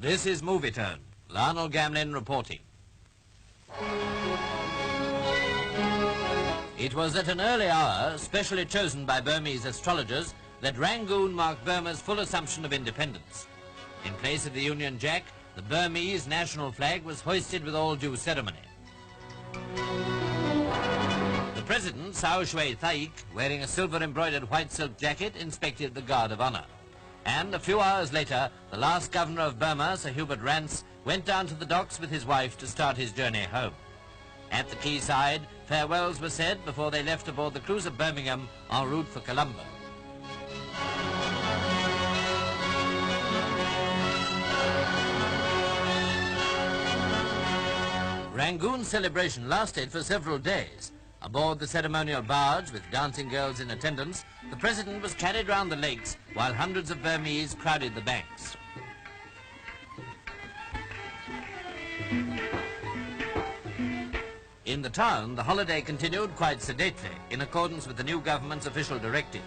This is Movie Tone. Lionel Gamlin reporting. It was at an early hour, specially chosen by Burmese astrologers, that Rangoon marked Burma's full assumption of independence. In place of the Union Jack, the Burmese national flag was hoisted with all due ceremony. The President, Sao Shui Thaik, wearing a silver-embroidered white silk jacket, inspected the Guard of Honour. And a few hours later, the last governor of Burma, Sir Hubert Rance, went down to the docks with his wife to start his journey home. At the quayside, farewells were said before they left aboard the cruiser Birmingham en route for Colombo. Rangoon's celebration lasted for several days. Aboard the ceremonial barge, with dancing girls in attendance, the President was carried round the lakes while hundreds of Burmese crowded the banks. In the town, the holiday continued quite sedately, in accordance with the new government's official directive.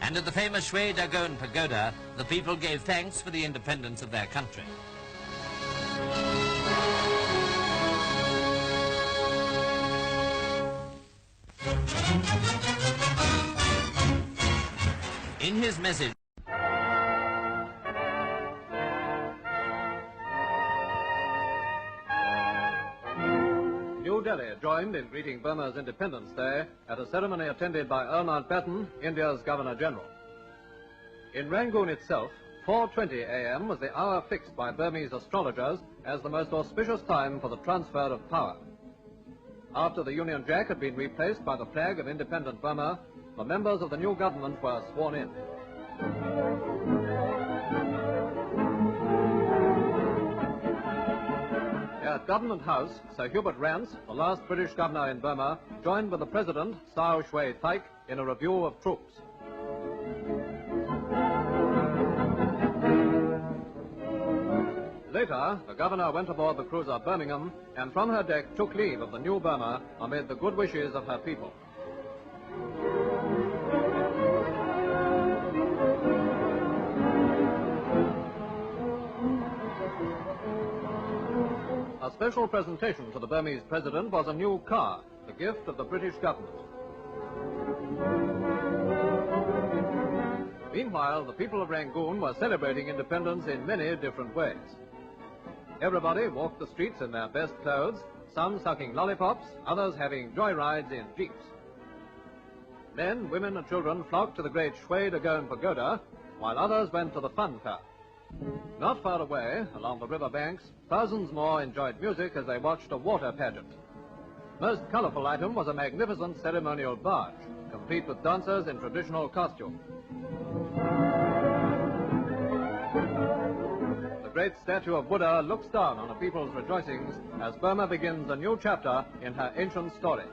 And at the famous Shui Dagon Pagoda, the people gave thanks for the independence of their country. In his message, New Delhi joined in greeting Burma's Independence Day at a ceremony attended by Earl Mountbatten, India's Governor-General. In Rangoon itself, 4:20 a.m. was the hour fixed by Burmese astrologers as the most auspicious time for the transfer of power. After the Union Jack had been replaced by the flag of independent Burma, the members of the new government were sworn in. At Government House, Sir Hubert Rance, the last British governor in Burma, joined with the President, Sao Shui Thaik, in a review of troops. Later, the governor went aboard the cruiser Birmingham and from her deck took leave of the new Burma amid the good wishes of her people. A special presentation to the Burmese president was a new car, the gift of the British government. Meanwhile, the people of Rangoon were celebrating independence in many different ways. Everybody walked the streets in their best clothes, some sucking lollipops, others having joyrides in jeeps. Men, women and children flocked to the great Shui Dagon Pagoda, while others went to the fun fair. Not far away, along the river banks, thousands more enjoyed music as they watched a water pageant. Most colorful item was a magnificent ceremonial barge, complete with dancers in traditional costume. The great statue of Buddha looks down on the people's rejoicings as Burma begins a new chapter in her ancient story.